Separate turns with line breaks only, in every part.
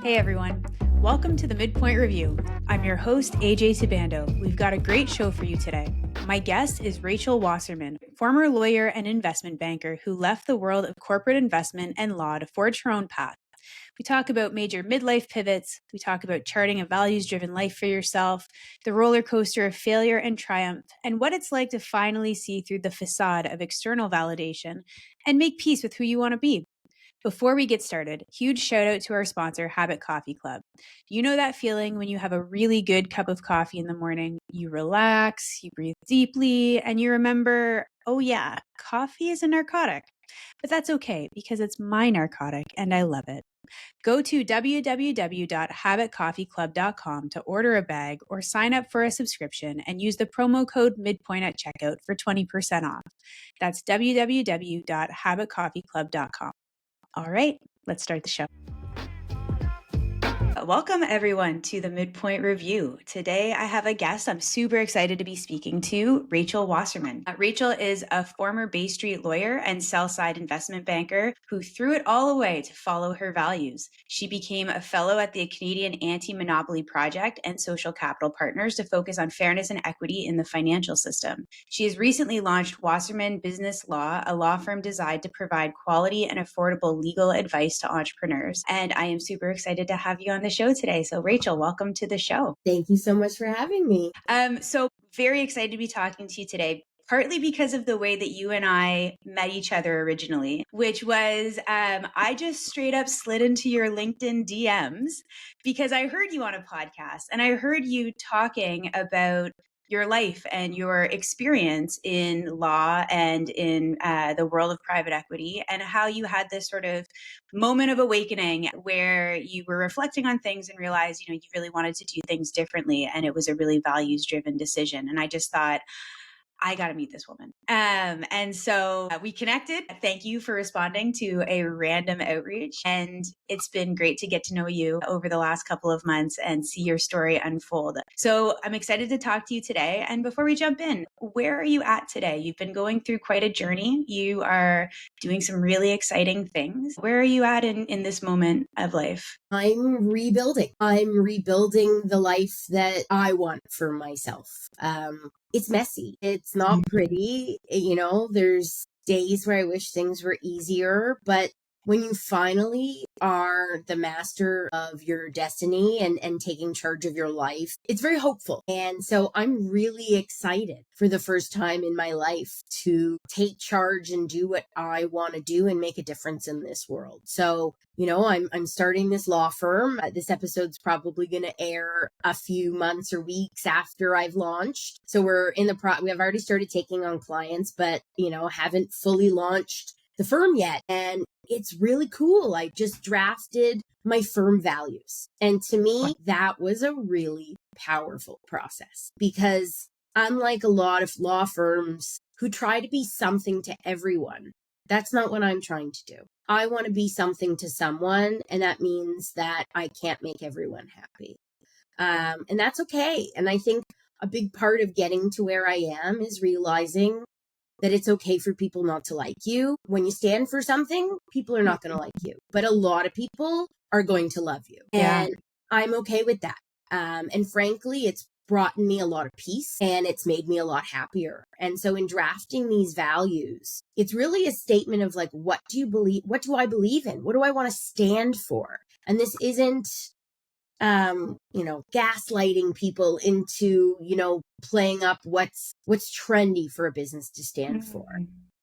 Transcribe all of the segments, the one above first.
Hey everyone, welcome to the Midpoint Review. I'm your host, AJ Tabando. We've got a great show for you today. My guest is Rachel Wasserman, former lawyer and investment banker who left the world of corporate investment and law to forge her own path. We talk about major midlife pivots. We talk about charting a values-driven life for yourself, the roller coaster of failure and triumph, and what it's like to finally see through the facade of external validation and make peace with who you want to be. Before we get started, huge shout out to our sponsor, Habit Coffee Club. You know that feeling when you have a really good cup of coffee in the morning, you relax, you breathe deeply, and you remember, oh yeah, coffee is a narcotic. But that's okay because it's my narcotic and I love it. Go to www.habitcoffeeclub.com to order a bag or sign up for a subscription and use the promo code midpoint at checkout for 20% off. That's www.habitcoffeeclub.com. All right, let's start the show. Welcome everyone to the Midpoint Review. Today I have a guest I'm super excited to be speaking to, Rachel Wasserman. Rachel is a former Bay Street lawyer and sell-side investment banker who threw it all away to follow her values. She became a fellow at the Canadian Anti-Monopoly Project and Social Capital Partners to focus on fairness and equity in the financial system. She has recently launched Wasserman Business Law, a law firm designed to provide quality and affordable legal advice to entrepreneurs. And I am super excited to have you on the show today. So Rachel, welcome to the show.
Thank you so much for having me.
So very excited to be talking to you today. Partly because of the way that you and I met each other originally, which was I just straight up slid into your LinkedIn DMs because I heard you on a podcast and I heard you talking about your life and your experience in law and in the world of private equity and how you had this sort of moment of awakening where you were reflecting on things and realized, you really wanted to do things differently. And it was a really values driven decision. And I just thought, I got to meet this woman. And so we connected. Thank you for responding to a random outreach. And it's been great to get to know you over the last couple of months and see your story unfold. So I'm excited to talk to you today. And before we jump in, where are you at today? You've been going through quite a journey. You are doing some really exciting things. Where are you at in this moment of life?
I'm rebuilding. I'm rebuilding the life that I want for myself. It's messy. It's not pretty. There's days where I wish things were easier, but when you finally are the master of your destiny and taking charge of your life, it's very hopeful. And so I'm really excited for the first time in my life to take charge and do what I want to do and make a difference in this world. So, I'm starting this law firm. This episode's probably going to air a few months or weeks after I've launched. So we're in we have already started taking on clients, but, haven't fully launched the firm yet. And it's really cool. I just drafted my firm values. And to me, that was a really powerful process because unlike a lot of law firms who try to be something to everyone, that's not what I'm trying to do. I want to be something to someone, and that means that I can't make everyone happy. And that's okay. And I think a big part of getting to where I am is realizing that it's okay for people not to like you. When you stand for something, people are not going to like you, but a lot of people are going to love you.
Yeah.
And I'm okay with that. And frankly, it's brought me a lot of peace and it's made me a lot happier. And so in drafting these values, it's really a statement of like, what do you believe? What do I believe in? What do I want to stand for? And this isn't gaslighting people into, playing up what's trendy for a business to stand for.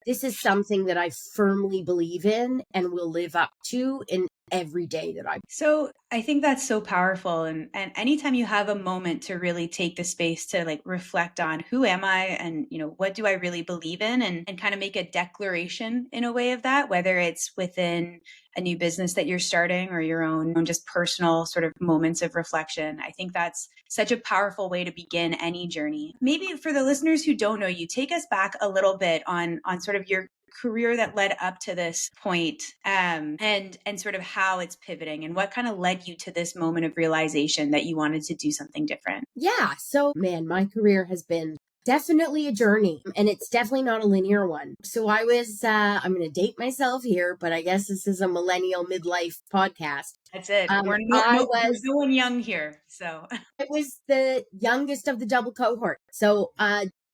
This is something that I firmly believe in and will live up to in every day that I.
So I think that's so powerful. And anytime you have a moment to really take the space to like reflect on who am I and, what do I really believe in and kind of make a declaration in a way of that, whether it's within a new business that you're starting or your own just personal sort of moments of reflection. I think that's such a powerful way to begin any journey. Maybe for the listeners who don't know you, take us back a little bit on sort of your career that led up to this point, and sort of how it's pivoting and what kind of led you to this moment of realization that you wanted to do something different.
Yeah. So, man, my career has been Definitely a journey, and it's definitely not a linear one. So I'm going to date myself here, but I guess this is a millennial midlife podcast.
That's it. We're
I
there's
was
no one young here. So
I was the youngest of the double cohort. So,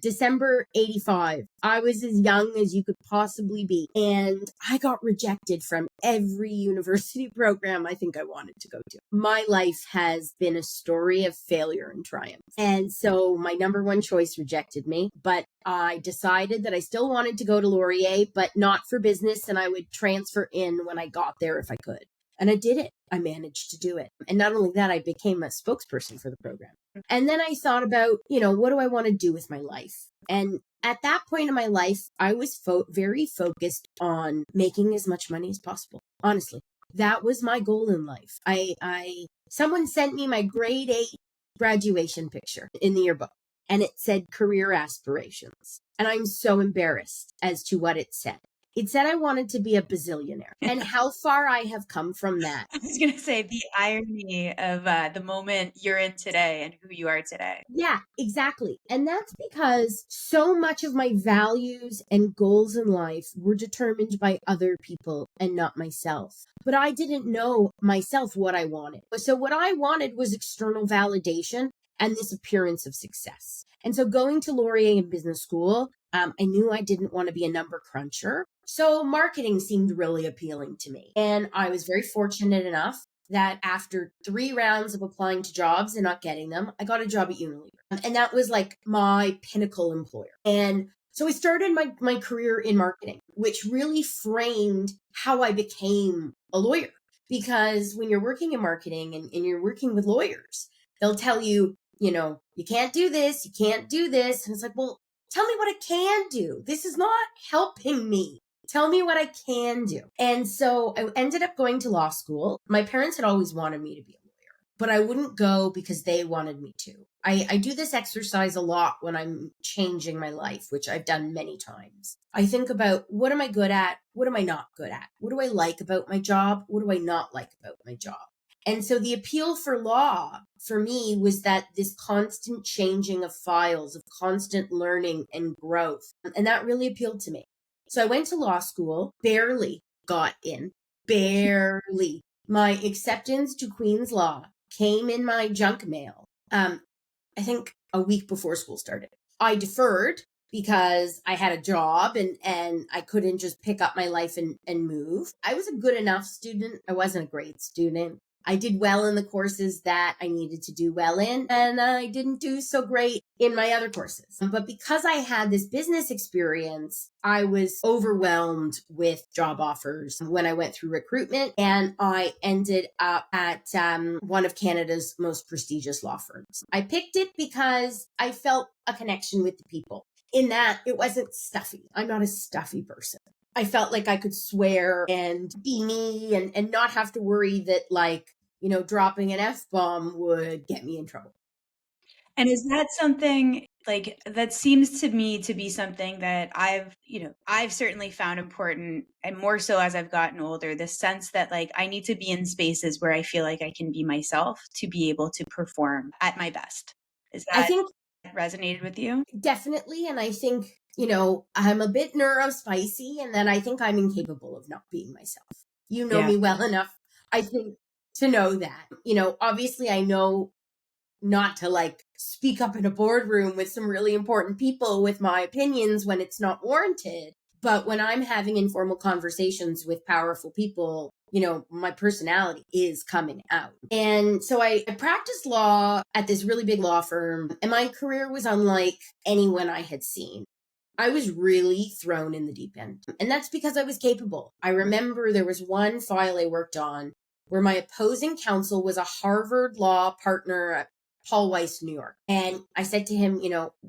December 85. I was as young as you could possibly be. And I got rejected from every university program I think I wanted to go to. My life has been a story of failure and triumph. And so my number one choice rejected me, but I decided that I still wanted to go to Laurier, but not for business. And I would transfer in when I got there if I could. And I did it. I managed to do it. And not only that, I became a spokesperson for the program. And then I thought about, what do I want to do with my life? And at that point in my life, I was very focused on making as much money as possible. Honestly, that was my goal in life. Someone sent me my grade 8 graduation picture in the yearbook, and it said career aspirations. And I'm so embarrassed as to what it said. It said I wanted to be a bazillionaire, and how far I have come from that.
I was going to say the irony of the moment you're in today and who you are today.
Yeah, exactly. And that's because so much of my values and goals in life were determined by other people and not myself. But I didn't know myself what I wanted. So what I wanted was external validation and this appearance of success. And so going to Laurier in business school, I knew I didn't want to be a number cruncher. So marketing seemed really appealing to me. And I was very fortunate enough that after 3 rounds of applying to jobs and not getting them, I got a job at Unilever. And that was like my pinnacle employer. And so I started my career in marketing, which really framed how I became a lawyer. Because when you're working in marketing and you're working with lawyers, they'll tell you, you can't do this, you can't do this. And it's like, well, tell me what I can do. This is not helping me. Tell me what I can do. And so I ended up going to law school. My parents had always wanted me to be a lawyer, but I wouldn't go because they wanted me to. I do this exercise a lot when I'm changing my life, which I've done many times. I think about, what am I good at? What am I not good at? What do I like about my job? What do I not like about my job? And so the appeal for law for me was that this constant changing of files, of constant learning and growth. And that really appealed to me. So I went to law school, barely got in, barely. My acceptance to Queen's Law came in my junk mail, I think a week before school started. I deferred because I had a job and I couldn't just pick up my life and move. I was a good enough student. I wasn't a great student. I did well in the courses that I needed to do well in, and I didn't do so great in my other courses. But because I had this business experience, I was overwhelmed with job offers when I went through recruitment, and I ended up at one of Canada's most prestigious law firms. I picked it because I felt a connection with the people, in that it wasn't stuffy. I'm not a stuffy person. I felt like I could swear and be me and not have to worry that, dropping an F-bomb would get me in trouble.
And is that something like that seems to me to be something that I've certainly found important, and more so as I've gotten older, the sense that like I need to be in spaces where I feel like I can be myself to be able to perform at my best. Is
I
that
think
resonated with you?
definitely, and I think, I'm a bit neurospicy, and then I think I'm incapable of not being myself. You know
Yeah.
me well enough, I think, to know that. Obviously I know not to speak up in a boardroom with some really important people with my opinions when it's not warranted. But when I'm having informal conversations with powerful people, my personality is coming out. And so I practiced law at this really big law firm, and my career was unlike anyone I had seen. I was really thrown in the deep end. And that's because I was capable. I remember there was one file I worked on where my opposing counsel was a Harvard law partner at Paul Weiss, New York. And I said to him,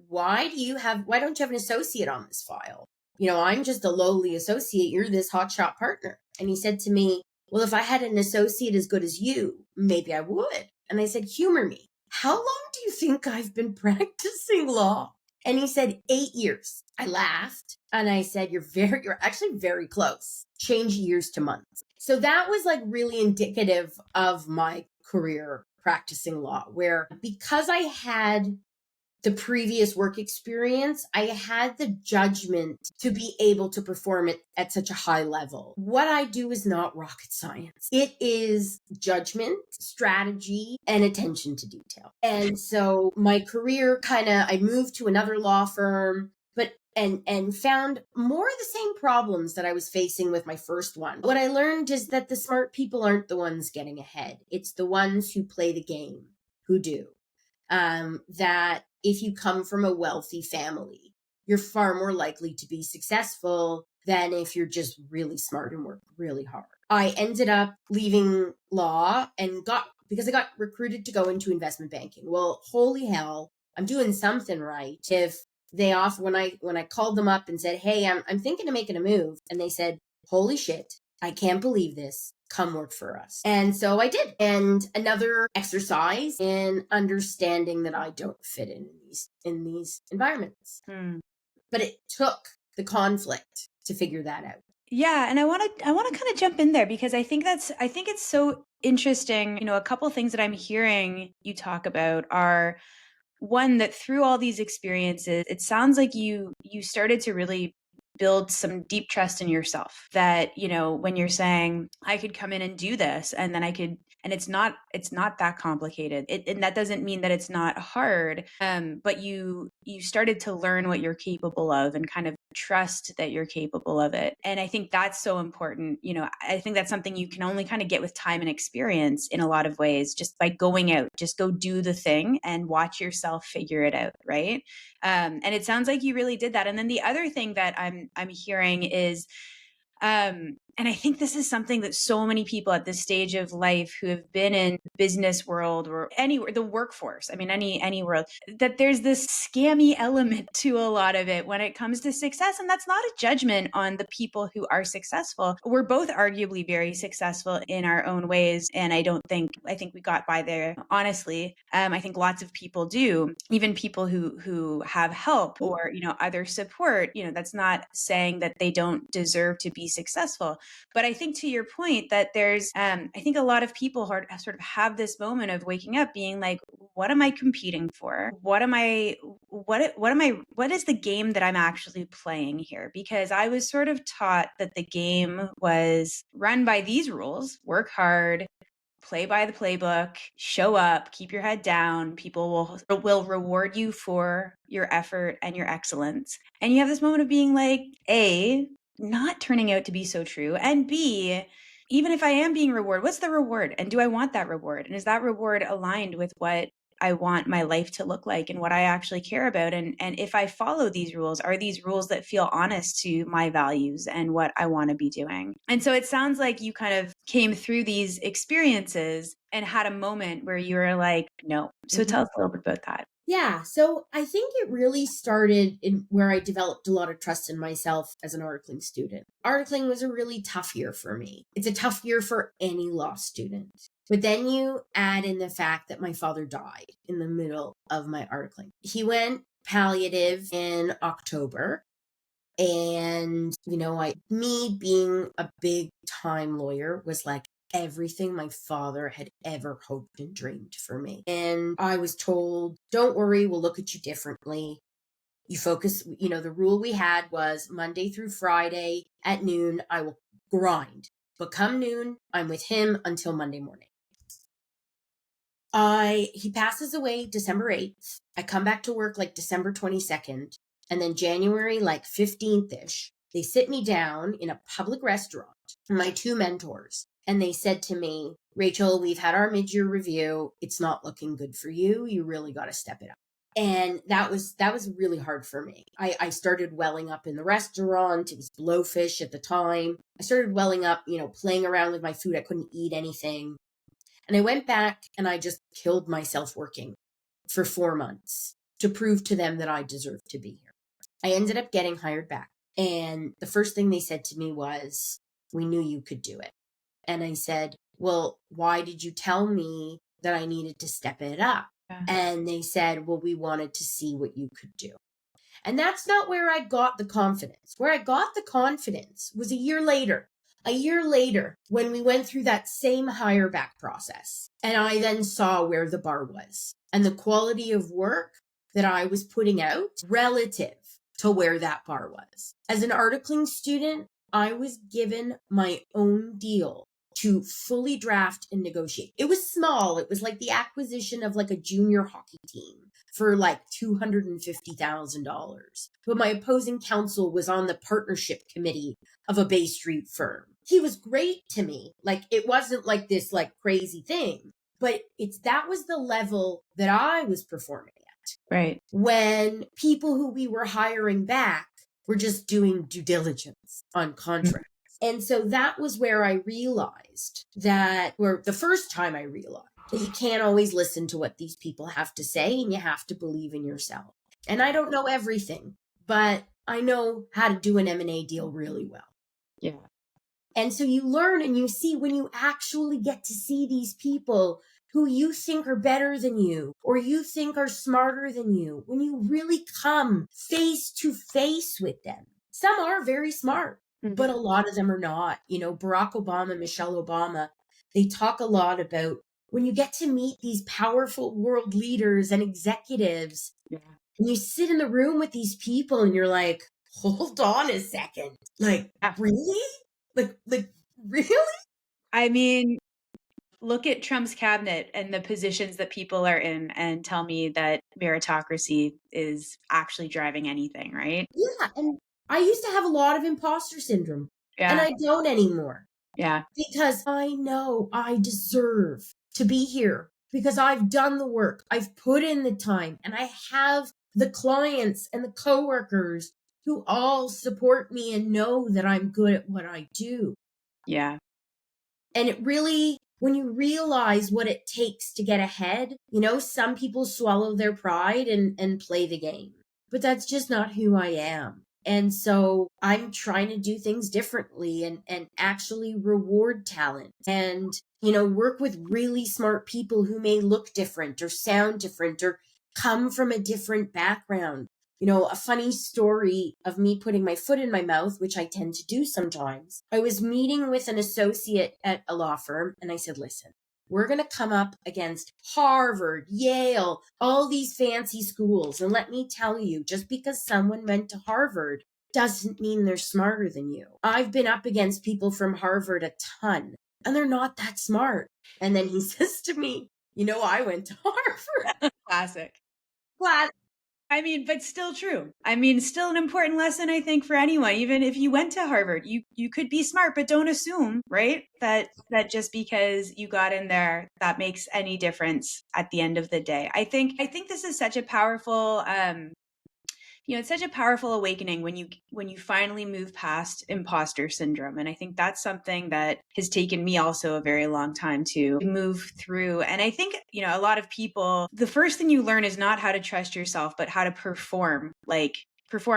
why don't you have an associate on this file? I'm just a lowly associate. You're this hotshot partner. And he said to me, well, if I had an associate as good as you, maybe I would. And I said, humor me. How long do you think I've been practicing law? And he said, 8 years. I laughed and I said, you're actually very close. Change years to months. So that was really indicative of my career practicing law, where because I had the previous work experience, I had the judgment to be able to perform it at such a high level. What I do is not rocket science. It is judgment, strategy, and attention to detail. And so my career I moved to another law firm, but and found more of the same problems that I was facing with my first one. What I learned is that the smart people aren't the ones getting ahead. It's the ones who play the game who do. That if you come from a wealthy family, you're far more likely to be successful than if you're just really smart and work really hard. I ended up leaving law and because I got recruited to go into investment banking. Well, holy hell, I'm doing something right. If they when I called them up and said, "Hey, I'm thinking of making a move," and they said, "Holy shit, I can't believe this. Come work for us." And so I did. And another exercise in understanding that I don't fit in these environments. But it took the conflict to figure that out.
Yeah, and I want to kind of jump in there because I think it's so interesting. You know, a couple things that I'm hearing you talk about are one, that through all these experiences, it sounds like you started to really build some deep trust in yourself, that, you know, when you're saying I could come in and do this and then I could, and it's not that complicated, and that doesn't mean that it's not hard, but you started to learn what you're capable of and kind of trust that you're capable of it. And I think that's so important. You know, I think that's something you can only kind of get with time and experience in a lot of ways, just by going out, just go do the thing and watch yourself figure it out, right? And it sounds like you really did that. And then the other thing that I'm hearing is, and I think this is something that so many people at this stage of life who have been in business world or anywhere, the workforce, I mean, any world, that there's this scammy element to a lot of it when it comes to success. And that's not a judgment on the people who are successful. We're both arguably very successful in our own ways. And I think we got by there, honestly. I think lots of people do, even people who have help or, you know, other support, you know, that's not saying that they don't deserve to be successful. But I think, to your point, that there's, I think a lot of people sort of have this moment of waking up being like, what am I competing for? What is the game that I'm actually playing here? Because I was sort of taught that the game was run by these rules: work hard, play by the playbook, show up, keep your head down. People will reward you for your effort and your excellence. And you have this moment of being like, A, not turning out to be so true, and B, even if I am being rewarded, what's the reward? And do I want that reward? And is that reward aligned with what I want my life to look like and what I actually care about? And if I follow these rules, are these rules that feel honest to my values and what I want to be doing? And so it sounds like you kind of came through these experiences and had a moment where you were like, no. So tell us a little bit about that.
Yeah, so I think it really started in where I developed a lot of trust in myself as an articling student. Articling was a really tough year for me. It's a tough year for any law student. But then you add in the fact that my father died in the middle of my articling. He went palliative in October. And, you know, me being a big time lawyer was like everything my father had ever hoped and dreamed for me. And I was told, don't worry, we'll look at you differently. You focus, you know, the rule we had was Monday through Friday at noon, I will grind. But come noon, I'm with him until Monday morning. He passes away December 8th. I come back to work like December 22nd. And then January, like 15th-ish, they sit me down in a public restaurant, my two mentors. And they said to me, Rachel, we've had our mid-year review. It's not looking good for you. You really got to step it up. And that was really hard for me. I started welling up in the restaurant. It was blowfish at the time. I started welling up, you know, playing around with my food. I couldn't eat anything. And I went back and I just killed myself working for 4 months to prove to them that I deserved to be here. I ended up getting hired back. And the first thing they said to me was, we knew you could do it. And I said, well, why did you tell me that I needed to step it up? Yeah. And they said, well, we wanted to see what you could do. And that's not where I got the confidence. Where I got the confidence was a year later. A year later, when we went through that same hire back process. And I then saw where the bar was. And the quality of work that I was putting out relative to where that bar was. As an articling student, I was given my own deal to fully draft and negotiate. It was small. It was like the acquisition of like a junior hockey team for like $250,000. But my opposing counsel was on the partnership committee of a Bay Street firm. He was great to me. Like it wasn't like this like crazy thing, but that was the level that I was performing at.
Right.
When people who we were hiring back were just doing due diligence on contracts. And so that was where I realized or the first time I realized that you can't always listen to what these people have to say and you have to believe in yourself. And I don't know everything, but I know how to do an M&A deal really well.
Yeah.
And so you learn and you see when you actually get to see these people who you think are better than you or you think are smarter than you, when you really come face to face with them. Some are very smart, but a lot of them are not. You know, Barack Obama, Michelle Obama, they talk a lot about when you get to meet these powerful world leaders and executives, and you sit in the room with these people and you're like, hold on a second. Like, really? Like, really?
I mean, look at Trump's cabinet and the positions that people are in and tell me that meritocracy is actually driving anything, right?
Yeah. And I used to have a lot of imposter syndrome and
Yeah.
I don't anymore
Yeah.
because I know I deserve to be here because I've done the work. I've put in the time and I have the clients and the coworkers who all support me and know that I'm good at what I do.
Yeah.
And it really, when you realize what it takes to get ahead, you know, some people swallow their pride and play the game, but that's just not who I am. And so I'm trying to do things differently and actually reward talent and, you know, work with really smart people who may look different or sound different or come from a different background. You know, a funny story of me putting my foot in my mouth, which I tend to do sometimes. I was meeting with an associate at a law firm and I said, listen, we're going to come up against Harvard, Yale, all these fancy schools. And let me tell you, just because someone went to Harvard doesn't mean they're smarter than you. I've been up against people from Harvard a ton and they're not that smart. And then he says to me, you know, I went to Harvard.
Classic.
Class.
I mean, but still true. I mean, still an important lesson, I think, for anyone. Even if you went to Harvard, you could be smart, but don't assume, right? That just because you got in there, that makes any difference at the end of the day. I think this is such a powerful it's such a powerful awakening when you finally move past imposter syndrome. And I think that's something that has taken me also a very long time to move through. And I think, a lot of people, the first thing you learn is not how to trust yourself, but how to perform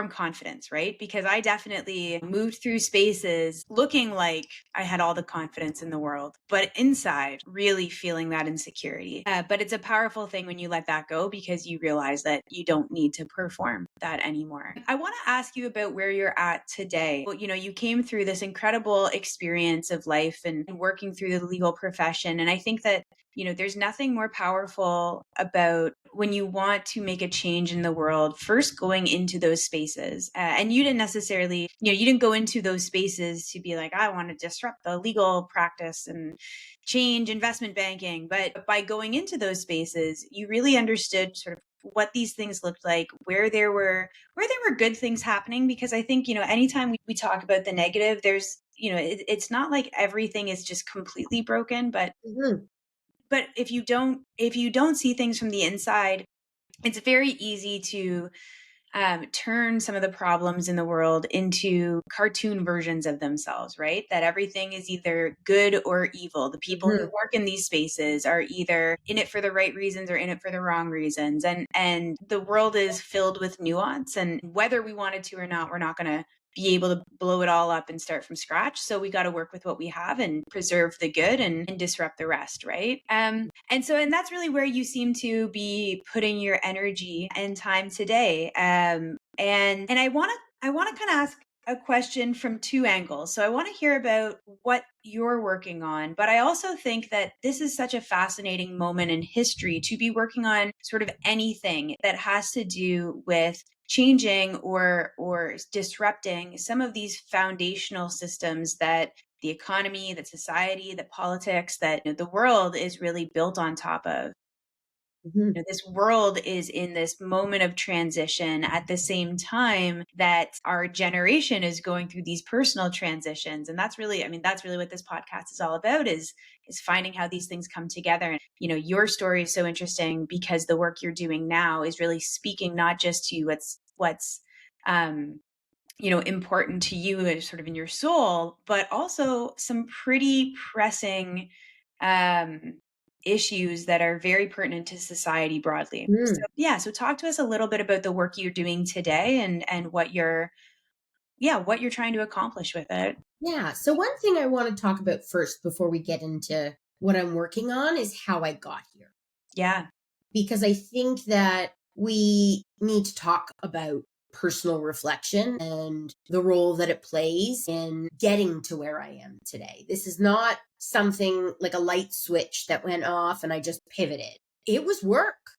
confidence, right? Because I definitely moved through spaces looking like I had all the confidence in the world, but inside really feeling that insecurity. But it's a powerful thing when you let that go because you realize that you don't need to perform that anymore. I want to ask you about where you're at today. Well, you came through this incredible experience of life and working through the legal profession. And I think that there's nothing more powerful about when you want to make a change in the world, first going into those spaces. And you didn't necessarily, you didn't go into those spaces to be like, I want to disrupt the legal practice and change investment banking. But by going into those spaces, you really understood sort of what these things looked like, where there were good things happening. Because I think, anytime we talk about the negative, there's, it's not like everything is just completely broken, but but if you don't see things from the inside, it's very easy to turn some of the problems in the world into cartoon versions of themselves, right? That everything is either good or evil. The people who work in these spaces are either in it for the right reasons or in it for the wrong reasons. And the world is filled with nuance. And whether we wanted to or not, we're not going to be able to blow it all up and start from scratch. So we got to work with what we have and preserve the good and disrupt the rest, right? And that's really where you seem to be putting your energy and time today. And I want to kind of a question from two angles. So I want to hear about what you're working on, but I also think that this is such a fascinating moment in history to be working on sort of anything that has to do with changing or disrupting some of these foundational systems that the economy, that society, that politics, that the world is really built on top of.
Mhm.
This world is in this moment of transition at the same time that our generation is going through these personal transitions. And that's really, I mean, that's really what this podcast is all about, is finding how these things come together. And your story is so interesting because the work you're doing now is really speaking not just to what's um important to you sort of in your soul, but also some pretty pressing um, issues that are very pertinent to society broadly. So
Mm.
yeah, so talk to us a little bit about the work you're doing today and what you're trying to accomplish with it.
Yeah. So, one thing I want to talk about first before we get into what I'm working on is how I got here.
Yeah.
Because I think that we need to talk about personal reflection and the role that it plays in getting to where I am today. This is not something like a light switch that went off and I just pivoted. It was work.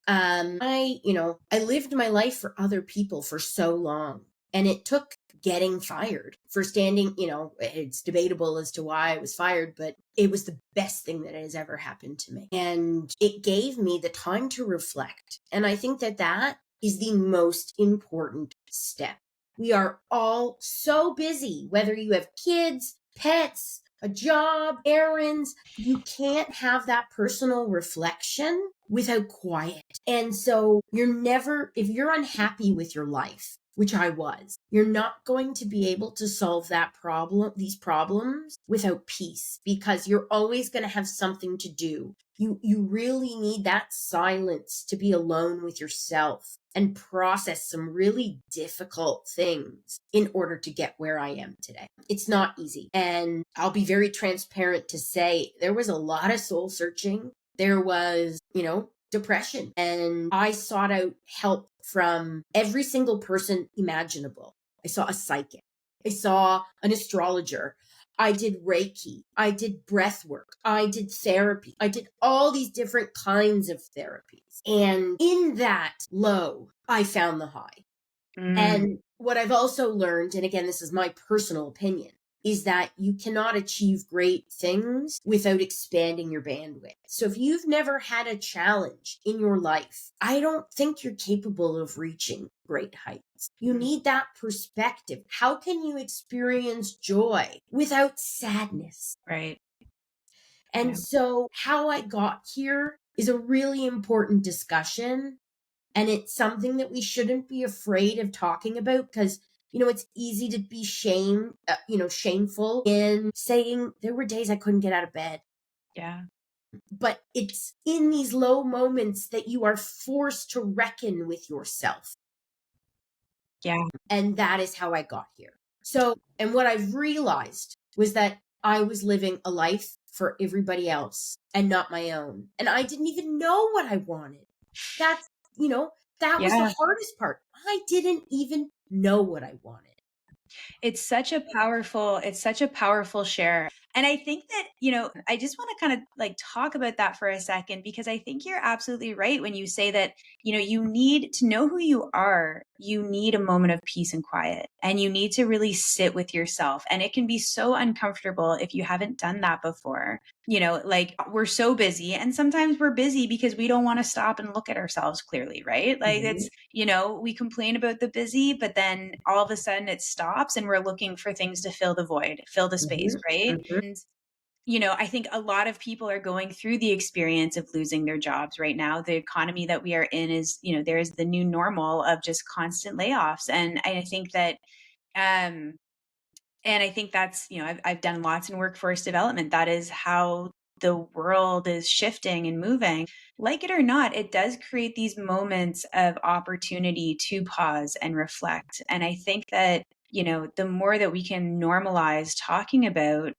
I lived my life for other people for so long, and it took getting fired for standing, it's debatable as to why I was fired, but it was the best thing that has ever happened to me. And it gave me the time to reflect. And I think that that is the most important step. We are all so busy, whether you have kids, pets, a job, errands, you can't have that personal reflection without quiet. And so if you're unhappy with your life, which I was, you're not going to be able to solve these problems without peace, because you're always going to have something to do. You really need that silence to be alone with yourself and process some really difficult things in order to get where I am today. It's not easy. And I'll be very transparent to say there was a lot of soul searching. There was, depression. And I sought out help from every single person imaginable. I saw a psychic. I saw an astrologer. I did Reiki. I did breath work. I did therapy. I did all these different kinds of therapies. And in that low, I found the high.
Mm,
And what I've also learned, and again, this is my personal opinion, is that you cannot achieve great things without expanding your bandwidth. So if you've never had a challenge in your life, I don't think you're capable of reaching great heights. You
mm,
need that perspective. How can you experience joy without sadness?
right.
And
Yeah.
so how I got here is a really important discussion, and it's something that we shouldn't be afraid of talking about, because it's easy to be shameful in saying there were days I couldn't get out of bed.
Yeah.
But it's in these low moments that you are forced to reckon with yourself.
Yeah.
And that is how I got here. So, and what I've realized was that I was living a life for everybody else and not my own. And I didn't even know what I wanted. That's, that was the
Yeah.
hardest part. I didn't even know what I wanted.
It's such a powerful share. And I think that, I just want to kind of like talk about that for a second, because I think you're absolutely right when you say that, you need to know who you are. You need a moment of peace and quiet, and you need to really sit with yourself. And it can be so uncomfortable if you haven't done that before. Like we're so busy, and sometimes we're busy because we don't want to stop and look at ourselves clearly, right? Like
Mhm.
it's, we complain about the busy, but then all of a sudden it stops and we're looking for things to fill the void, fill the space,
Mhm.
right?
Mhm.
And I think a lot of people are going through the experience of losing their jobs right now. The economy that we are in is, there is the new normal of just constant layoffs. And I think that um and I think that's, I've done lots in workforce development. That is how the world is shifting and moving. Like it or not, it does create these moments of opportunity to pause and reflect. And I think that, the more that we can normalize talking about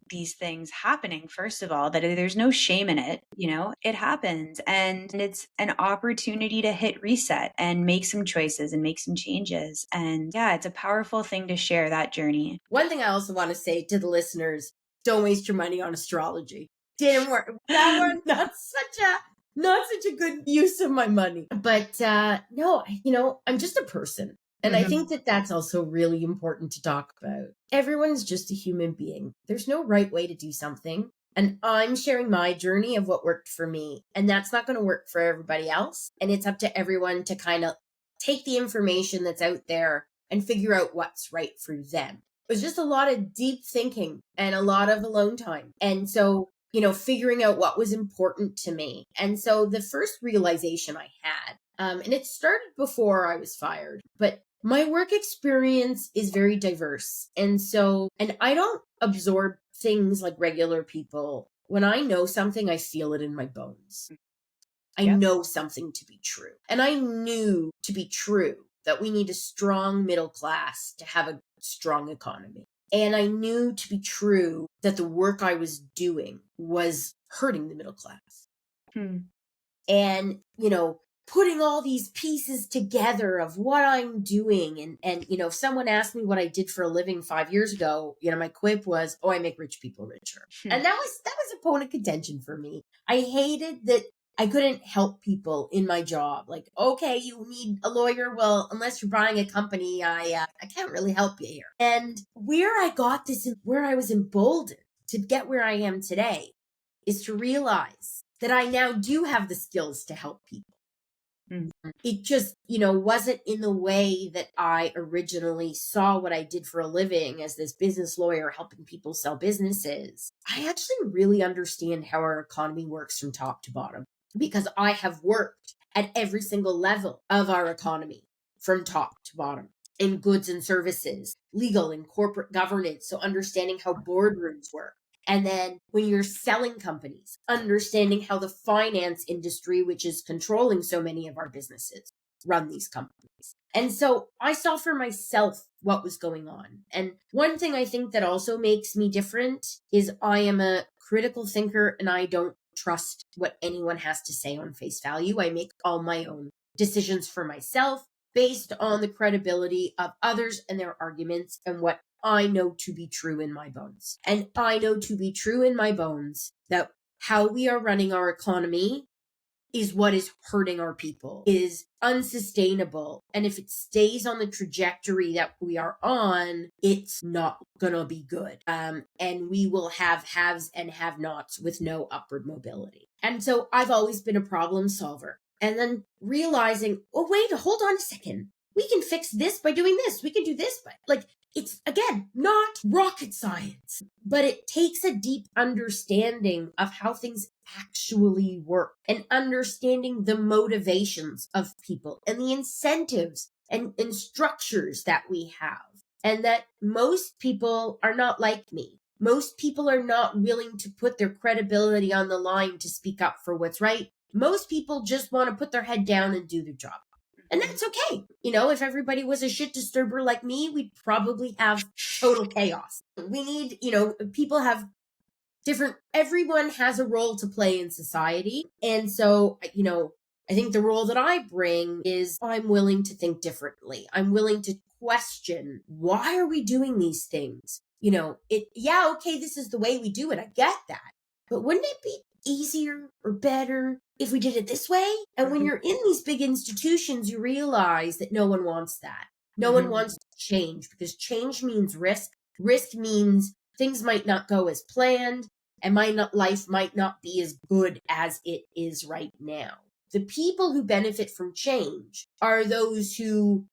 these things happening, first of all, that there's no shame in it. It happens. And it's an opportunity to hit reset and make some choices and make some changes. And yeah, it's a powerful thing to share that journey.
One thing I also want to say to the listeners, don't waste your money on astrology. Didn't work. That one, not such a good use of my money. But no, I'm just a person. And I think that that's also really important to talk about. Everyone's just a human being. There's no right way to do something. And I'm sharing my journey of what worked for me. And that's not going to work for everybody else. And it's up to everyone to kind of take the information that's out there and figure out what's right for them. It was just a lot of deep thinking and a lot of alone time. And so, figuring out what was important to me. And so the first realization I had, and it started before I was fired, but my work experience is very diverse. And I don't absorb things like regular people. When I know something, I feel it in my bones. I know something to be true. And I knew to be true that we need a strong middle class to have a strong economy. And I knew to be true that the work I was doing was hurting the middle class. And, putting all these pieces together of what I'm doing. And if someone asked me what I did for a living 5 years ago, my quip was, I make rich people richer. And that was a point of contention for me. I hated that I couldn't help people in my job. Like, okay, you need a lawyer. Well, unless you're buying a company, I can't really help you here. And where I got this, where I was emboldened to get where I am today, is to realize that I now do have the skills to help people. It just, wasn't in the way that I originally saw what I did for a living as this business lawyer helping people sell businesses. I actually really understand how our economy works from top to bottom because I have worked at every single level of our economy from top to bottom in goods and services, legal and corporate governance. So understanding how boardrooms work. And then when you're selling companies, understanding how the finance industry, which is controlling so many of our businesses, run these companies. And so I saw for myself what was going on. And one thing I think that also makes me different is I am a critical thinker and I don't trust what anyone has to say on face value. I make all my own decisions for myself based on the credibility of others and their arguments and what I know to be true in my bones. And I know to be true in my bones that how we are running our economy is what is hurting our people, is unsustainable. And if it stays on the trajectory that we are on, it's not gonna be good. And we will have haves and have-nots with no upward mobility. And so I've always been a problem solver. And then realizing, wait, hold on a second. We can fix this by doing this. We can do this by, it's, again, not rocket science, but it takes a deep understanding of how things actually work and understanding the motivations of people and the incentives and structures that we have. And that most people are not like me. Most people are not willing to put their credibility on the line to speak up for what's right. Most people just want to put their head down and do their job. And that's okay. If everybody was a shit disturber like me, we'd probably have total chaos. We need, people have everyone has a role to play in society. And so, I think the role that I bring is I'm willing to think differently. I'm willing to question, why are we doing these things? Okay, this is the way we do it. I get that. But wouldn't it be easier or better if we did it this way? And when you're in these big institutions, you realize that no one wants that. No one wants change because change means risk. Risk means things might not go as planned and life might not be as good as it is right now. The people who benefit from change are those who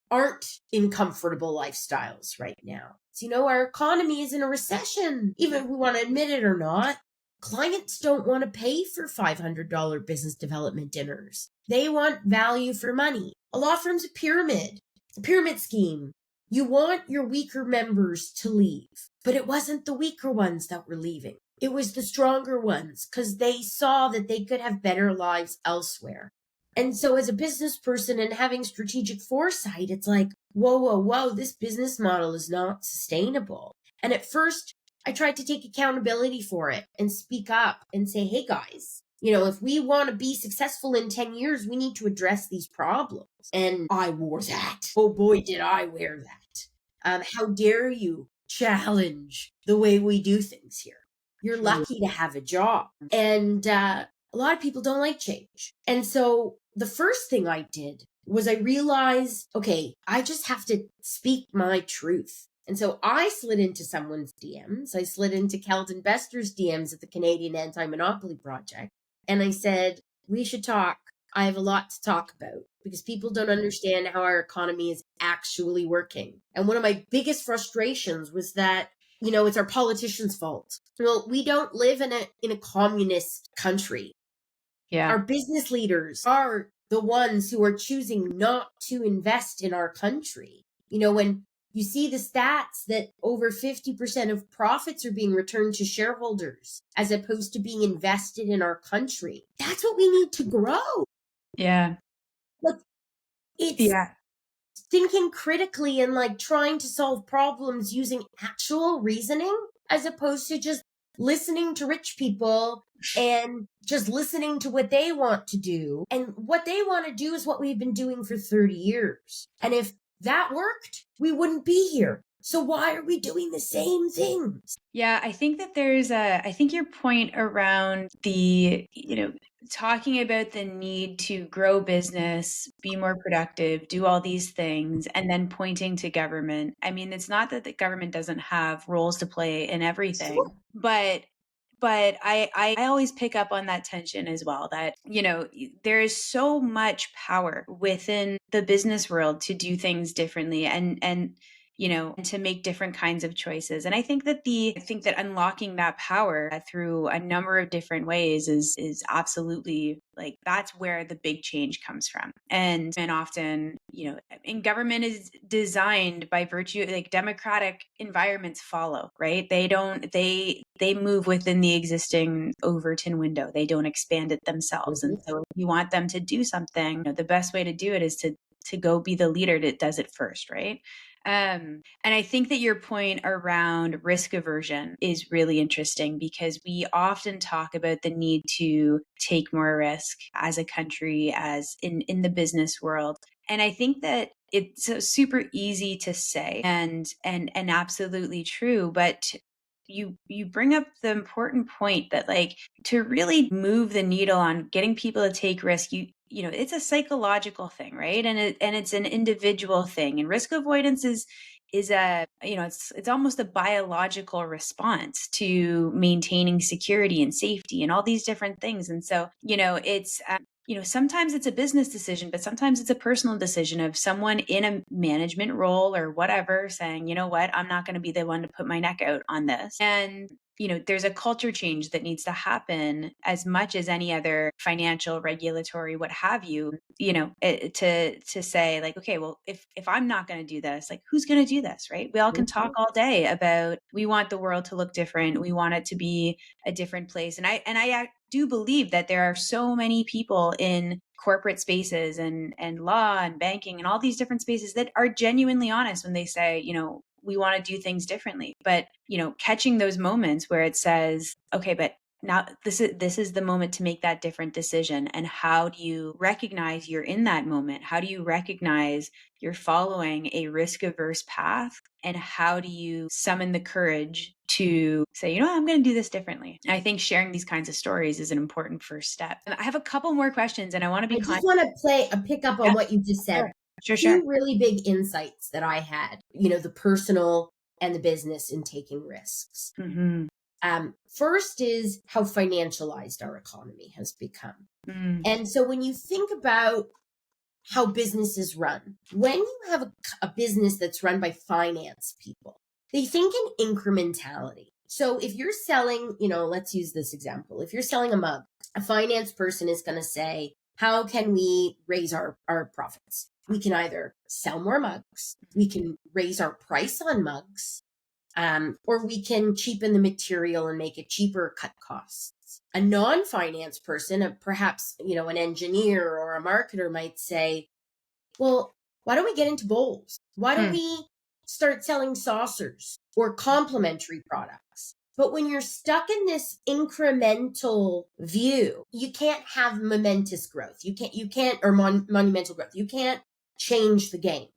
aren't in comfortable lifestyles right now. So, our economy is in a recession, even if we want to admit it or not. Clients don't want to pay for $500 business development dinners. They want value for money. A law firm's a pyramid scheme. You want your weaker members to leave, but it wasn't the weaker ones that were leaving. It was the stronger ones because they saw that they could have better lives elsewhere. And so as a business person and having strategic foresight, it's like, whoa, this business model is not sustainable. And at first, I tried to take accountability for it and speak up and say, hey guys, you know, if we want to be successful in 10 years, we need to address these problems. And I wore that. Oh boy, did I wear that. How dare you challenge the way we do things here? You're lucky to have a job. And a lot of people don't like change. And so the first thing I did was I realized, okay, I just have to speak my truth. And so I slid into someone's DMs. I slid into Keld Investors' DMs at the Canadian Anti-Monopoly Project. And I said, we should talk. I have a lot to talk about because people don't understand how our economy is actually working. And one of my biggest frustrations was that, you know, it's our politicians' fault. Well, we don't live in a communist country.
Yeah.
Our business leaders are the ones who are choosing not to invest in our country. You know, when you see the stats that over 50% of profits are being returned to shareholders as opposed to being invested in our country, that's what we need to grow.
Yeah.
Like, it's thinking critically and like trying to solve problems using actual reasoning as opposed to just listening to rich people and just listening to what they want to do. And what they want to do is what we've been doing for 30 years. And if that worked, we wouldn't be here. So why are we doing the same things?
Yeah, I think that I think your point around talking about the need to grow business, be more productive, do all these things, and then pointing to government. I mean, it's not that the government doesn't have roles to play in everything,
Sure.
but I always pick up on that tension as well, that, there is so much power within the business world to do things differently and to make different kinds of choices. And I think that unlocking that power through a number of different ways is absolutely, like, that's where the big change comes from. And often, in government is designed by virtue, like, democratic environments follow, right? They move within the existing Overton window. They don't expand it themselves. And so if you want them to do something, the best way to do it is to go be the leader that does it first, right? And I think that your point around risk aversion is really interesting, because we often talk about the need to take more risk as a country, as in the business world. And I think that it's so super easy to say and absolutely true, but you bring up the important point that, like, to really move the needle on getting people to take risk, it's a psychological thing, right? And it's an individual thing. And risk avoidance is a, it's almost a biological response to maintaining security and safety and all these different things. And so, it's sometimes it's a business decision, but sometimes it's a personal decision of someone in a management role or whatever saying, you know what, I'm not going to be the one to put my neck out on this. And there's a culture change that needs to happen as much as any other financial, regulatory, what have you, to say, like, okay, well, if I'm not going to do this, like, who's going to do this, right? We all can talk all day about, we want the world to look different. We want it to be a different place. And I do believe that there are so many people in corporate spaces and law and banking and all these different spaces that are genuinely honest when they say, we want to do things differently. But, catching those moments where it says, okay, but now this is the moment to make that different decision. And how do you recognize you're in that moment? How do you recognize you're following a risk averse path? And how do you summon the courage to say, I'm going to do this differently? And I think sharing these kinds of stories is an important first step. And I have a couple more questions, and I want to be
I just want to pick up on what you just said.
Sure.
Two really big insights that I had, the personal and the business in taking risks.
Mm-hmm.
First is how financialized our economy has become.
Mm.
And so when you think about how businesses run, when you have a business that's run by finance people, they think in incrementality. So if you're selling, let's use this example. If you're selling a mug, a finance person is going to say, how can we raise our profits? We can either sell more mugs, we can raise our price on mugs, or we can cheapen the material and make it cheaper, cut costs. A non-finance person, perhaps, an engineer or a marketer might say, well, why don't we get into bowls? Why don't we start selling saucers or complementary products? But when you're stuck in this incremental view, you can't have momentous growth. Or monumental growth. You can't change the game.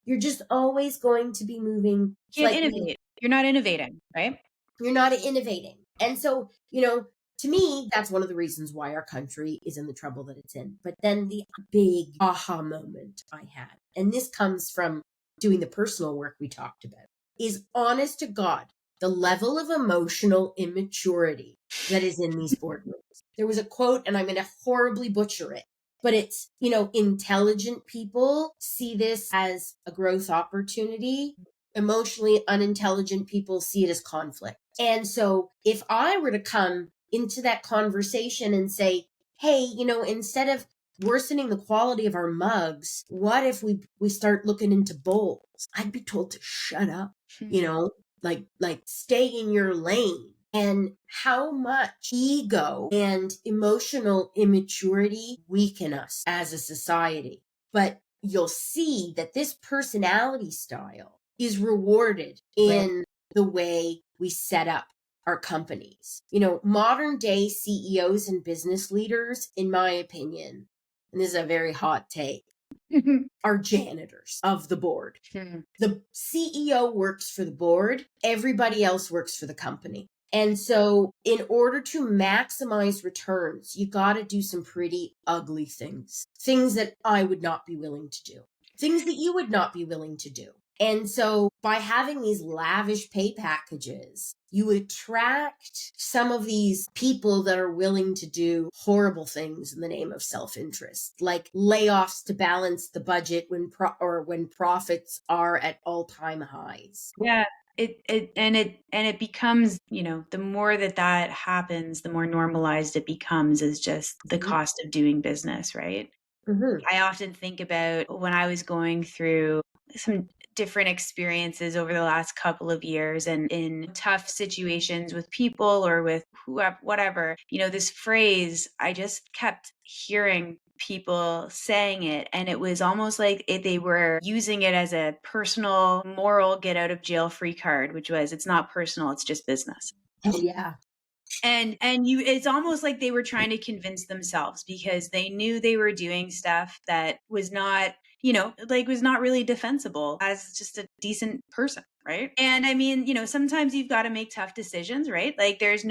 You're just always going to be moving
Can't
slightly.
innovate. You're not innovating, right?
You're not innovating. And so, to me, that's one of the reasons why our country is in the trouble that it's in. But then the big aha moment I had, and this comes from doing the personal work we talked about, is honest to God, the level of emotional immaturity that is in these boardrooms. There was a quote, and I'm going to horribly butcher it, but it's, intelligent people see this as a growth opportunity. Emotionally unintelligent people see it as conflict. And so if I were to come into that conversation and say, hey, instead of worsening the quality of our mugs, what if we start looking into bowls? I'd be told to shut up, like stay in your lane. And how much ego and emotional immaturity weaken us as a society. But you'll see that this personality style is rewarded in the way we set up our companies. Modern day CEOs and business leaders, in my opinion, and this is a very hot take, are janitors of the board. The CEO works for the board, everybody else works for the company. And so in order to maximize returns, you got to do some pretty ugly things that I would not be willing to do, things that you would not be willing to do. And so by having these lavish pay packages, you attract some of these people that are willing to do horrible things in the name of self-interest, like layoffs to balance the budget when profits are at all-time highs.
Yeah. It becomes, the more that happens, the more normalized it becomes as just the cost of doing business, right?
Mm-hmm.
I often think about when I was going through some different experiences over the last couple of years and in tough situations with people or with whoever, whatever, this phrase, I just kept hearing people saying it. And it was almost like they were using it as a personal moral get out of jail free card, which was, it's not personal, it's just business.
Oh, yeah.
And it's almost like they were trying to convince themselves because they knew they were doing stuff that was not, was not really defensible as just a decent person, right? And I mean, sometimes you've got to make tough decisions, right? Like there's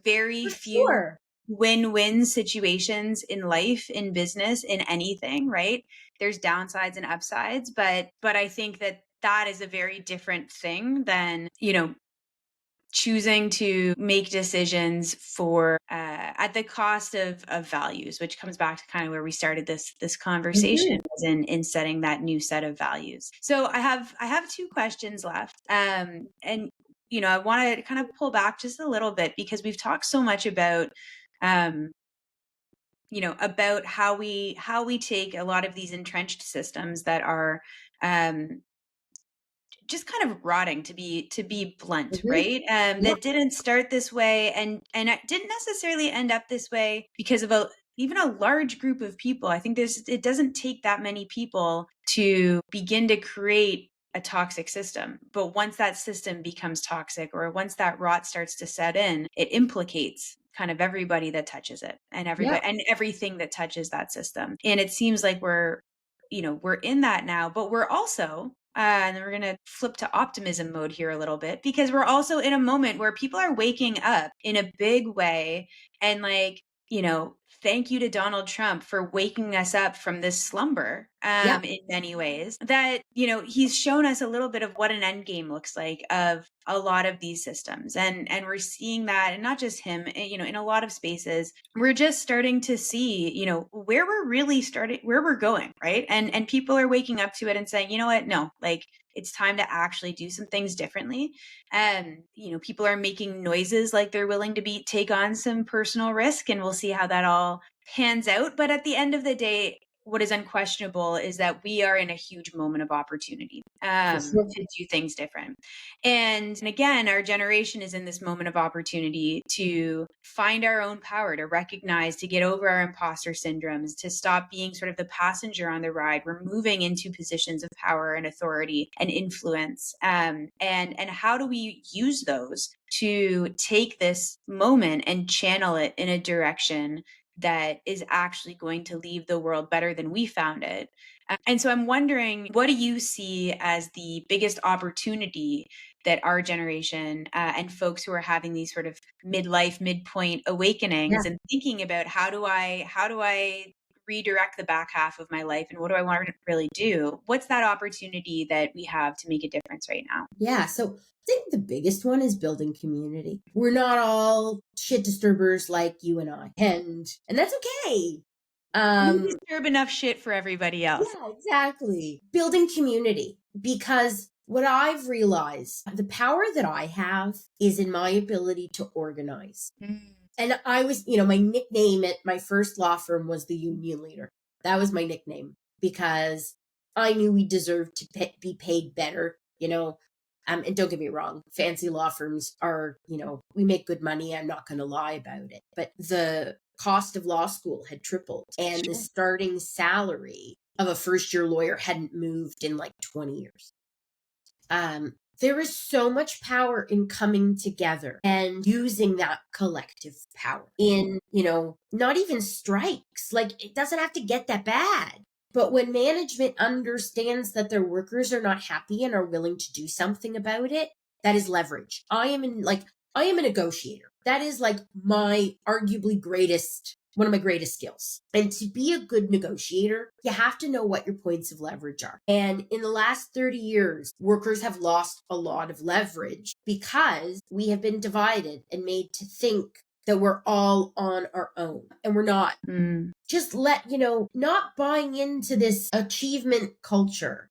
very
For
few
sure.
win-win situations in life, in business, in anything, right? There's downsides and upsides, but I think that is a very different thing than, choosing to make decisions for at the cost of values, which comes back to kind of where we started this conversation, was in setting that new set of values. So I have two questions left, and I want to kind of pull back just a little bit because we've talked so much about about how we take a lot of these entrenched systems that are just kind of rotting, to be blunt,
Mm-hmm.
right?
Yeah.
That didn't start this way, and it didn't necessarily end up this way because of even a large group of people. I think it doesn't take that many people to begin to create a toxic system. But once that system becomes toxic, or once that rot starts to set in, it implicates kind of everybody that touches it, and
Yeah.
everybody and everything that touches that system. And it seems like we're in that now, but we're also and then we're going to flip to optimism mode here a little bit, because we're also in a moment where people are waking up in a big way. And thank you to Donald Trump for waking us up from this slumber,
Yeah.
in many ways, that, he's shown us a little bit of what an end game looks like of a lot of these systems. And we're seeing that, and not just him, in a lot of spaces, we're just starting to see, where we're really starting, where we're going, right? And people are waking up to it and saying, you know what, no, like, it's time to actually do some things differently. And people are making noises like they're willing to take on some personal risk, and we'll see how that all pans out. But at the end of the day, what is unquestionable is that we are in a huge moment of opportunity
For sure.
to do things different. And again, our generation is in this moment of opportunity to find our own power, to recognize, to get over our imposter syndromes, to stop being sort of the passenger on the ride. We're moving into positions of power and authority and influence. And how do we use those to take this moment and channel it in a direction that is actually going to leave the world better than we found it? And so I'm wondering, what do you see as the biggest opportunity that our generation and folks who are having these sort of midlife, midpoint
Yeah.
awakenings and thinking about how do I redirect the back half of my life and what do I want to really do? What's that opportunity that we have to make a difference right now?
Yeah. So I think the biggest one is building community. We're not all shit disturbers like you and I. And that's okay.
We
Um,
disturb enough shit for everybody else.
yeah, exactly. Building community. Because what I've realized, the power that I have is in my ability to organize.
Mm.
And I was, my nickname at my first law firm was the union leader. That was my nickname because I knew we deserved to be paid better, and don't get me wrong, fancy law firms are, we make good money. I'm not going to lie about it. But the cost of law school had tripled and the
Sure.
starting salary of a first year lawyer hadn't moved in like 20 years. There is so much power in coming together and using that collective power in, not even strikes. Like it doesn't have to get that bad. But when management understands that their workers are not happy and are willing to do something about it, that is leverage. I am a negotiator. That is like one of my greatest skills. And to be a good negotiator, you have to know what your points of leverage are. And in the last 30 years, workers have lost a lot of leverage because we have been divided and made to think that we're all on our own, and we're not.
Mm.
Just not buying into this achievement culture,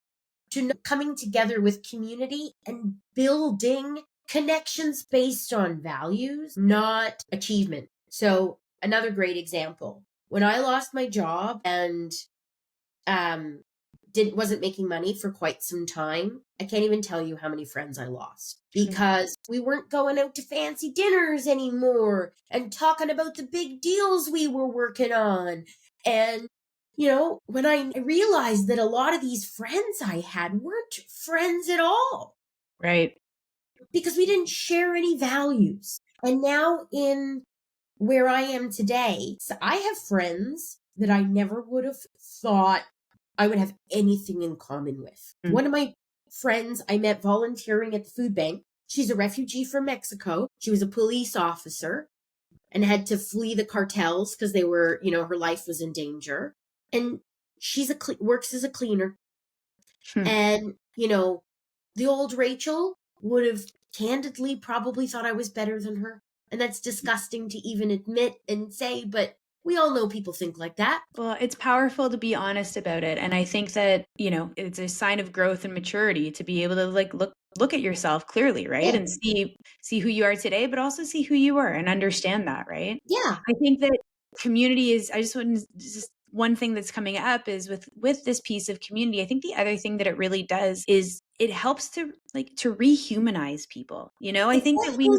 to coming together with community and building connections based on values, not achievement. So another great example, when I lost my job and wasn't making money for quite some time, I can't even tell you how many friends I lost because we weren't going out to fancy dinners anymore and talking about the big deals we were working on. And when I realized that a lot of these friends I had weren't friends at all
Right.
because we didn't share any values. And now in where I am today, so I have friends that I never would have thought I would have anything in common with.
Mm.
One of my friends I met volunteering at the food bank, she's a refugee from Mexico. She was a police officer and had to flee the cartels because they were, her life was in danger. And she's works as a cleaner.
Hmm.
And, the old Rachel would have candidly probably thought I was better than her. And that's disgusting to even admit and say, but we all know people think like that.
Well, it's powerful to be honest about it. And I think that, it's a sign of growth and maturity to be able to look at yourself clearly, right?
Yeah.
And see who you are today, but also see who you were and understand that, right?
Yeah.
I think that community is, I just want just one thing that's coming up is with this piece of community. I think the other thing that it really does is it helps to rehumanize people. I think that
Exactly.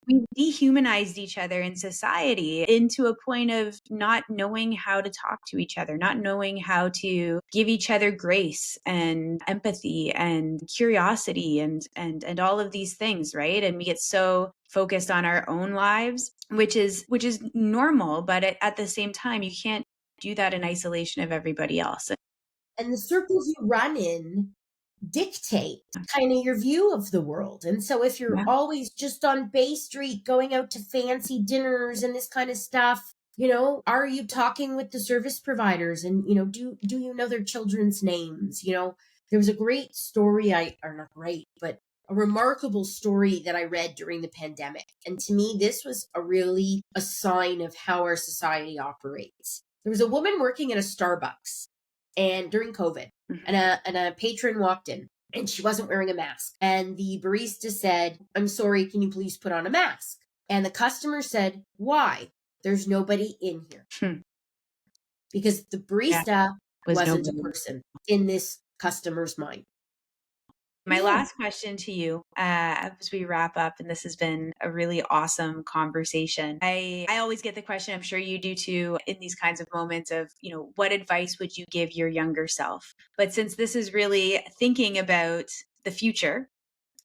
we dehumanized each other in society into a point of not knowing how to talk to each other, not knowing how to give each other grace and empathy and curiosity and all of these things, right? And we get so focused on our own lives, which is normal, but at the same time, you can't do that in isolation of everybody else.
And the circles you run in dictate kind of your view of the world. And so if you're
Yeah.
always just on Bay Street going out to fancy dinners and this kind of stuff, are you talking with the service providers and do you know their children's names? There was a great story or not great, but a remarkable story that I read during the pandemic. And to me, this was a sign of how our society operates. There was a woman working at a Starbucks and during COVID,
Mhm.
and a patron walked in and she wasn't wearing a mask. And the barista said, "I'm sorry, can you please put on a mask?" And the customer said, "Why? There's nobody in here."
Hmm.
Because the
Yeah.
barista
Was no
wasn't a
money.
person in this customer's mind.
My
Yeah.
last question to you, as we wrap up, and this has been a really awesome conversation. I always get the question, I'm sure you do too, in these kinds of moments of, what advice would you give your younger self? But since this is really thinking about the future,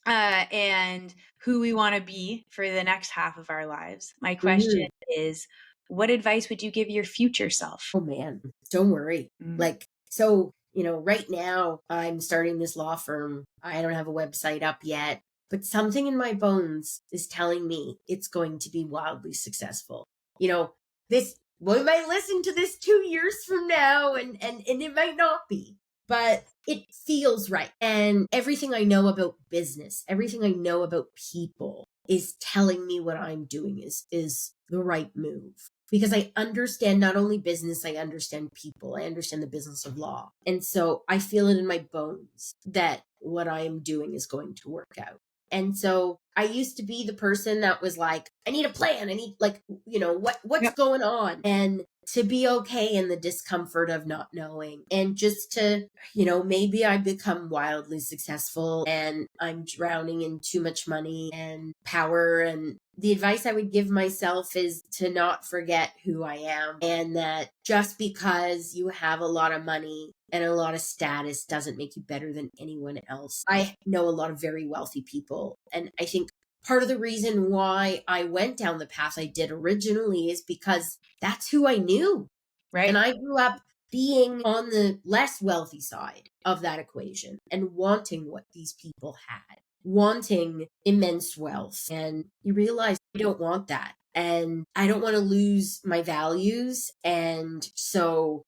and who we want to be for the next half of our lives, my question
Mhm.
is, what advice would you give your future self?
Oh man, don't worry.
Mm.
Like, so, right now I'm starting this law firm. I don't have a website up yet, but something in my bones is telling me it's going to be wildly successful. You know, this, we might listen to this 2 years from now and it might not be, but it feels right. And everything I know about business, everything I know about people is telling me what I'm doing is the right move, because I understand not only business, I understand people, I understand the business of law. And so I feel it in my bones that what I am doing is going to work out. And so I used to be the person that was like, I need a plan. I need, like, what's
Yep.
going on? And to be okay in the discomfort of not knowing, and just to, maybe I become wildly successful and I'm drowning in too much money and power. And the advice I would give myself is to not forget who I am, and that just because you have a lot of money and a lot of status doesn't make you better than anyone else. I know a lot of very wealthy people, and I think part of the reason why I went down the path I did originally is because that's who I knew. And
Right.
I grew up being on the less wealthy side of that equation and wanting what these people had, wanting immense wealth. And you realize I don't want that. And I don't want to lose my values. And so,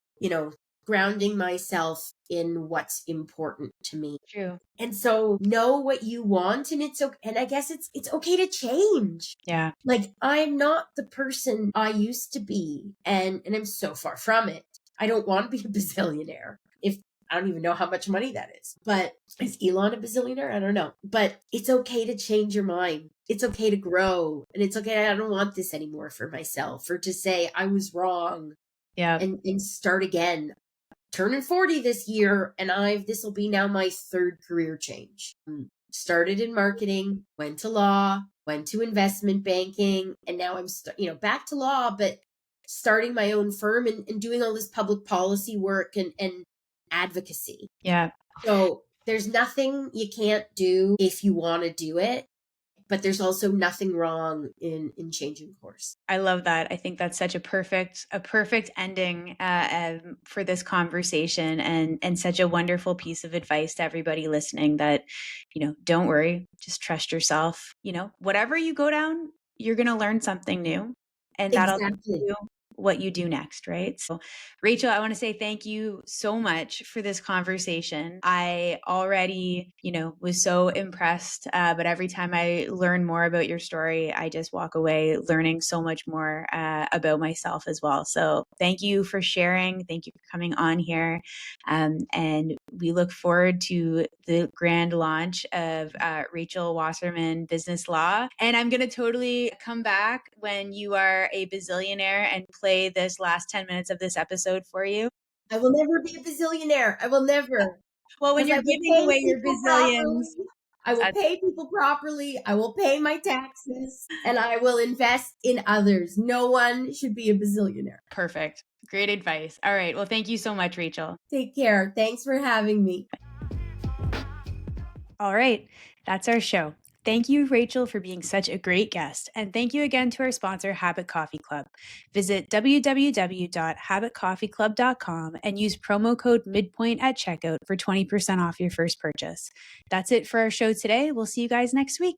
grounding myself in what's important to me.
True.
And so know what you want, and it's okay. And I guess it's okay to change.
Yeah.
Like, I'm not the person I used to be, and I'm so far from it. I don't want to be a bazillionaire. If I don't even know how much money that is. But is Elon a bazillionaire? I don't know. But it's okay to change your mind. It's okay to grow. And it's okay. I don't want this anymore for myself, or to say I was wrong
Yeah.
and start again. Turning 40 this year, and this will be now my third career change. Started in marketing, went to law, went to investment banking, and now I'm back to law, but starting my own firm and doing all this public policy work and advocacy.
Yeah.
So there's nothing you can't do if you want to do it, but there's also nothing wrong in changing course.
I love that. I think that's such a perfect ending for this conversation, and such a wonderful piece of advice to everybody listening. That, don't worry, just trust yourself. Whatever you go down, you're going to learn something new, and that'll teach
Exactly.
you what you do next, right? So, Rachel, I want to say thank you so much for this conversation. I already, was so impressed, but every time I learn more about your story, I just walk away learning so much more about myself as well. So thank you for sharing. Thank you for coming on here. And we look forward to the grand launch of Rachel Wasserman Business Law. And I'm going to totally come back when you are a bazillionaire and play this last 10 minutes of this episode for you.
I will never be a bazillionaire. I will never.
Well, when
Because
you're
I will
giving
pay
away your
people properly.
bazillions,
I will
that's
pay people properly. I will pay my taxes, and I will invest in others. No one should be a bazillionaire.
perfect. Great advice. All right. Well, thank you so much, Rachel.
Take care. Thanks for having me.
All right. That's our show. Thank you, Rachel, for being such a great guest. And thank you again to our sponsor, Habit Coffee Club. Visit www.habitcoffeeclub.com and use promo code midpoint at checkout for 20% off your first purchase. That's it for our show today. We'll see you guys next week.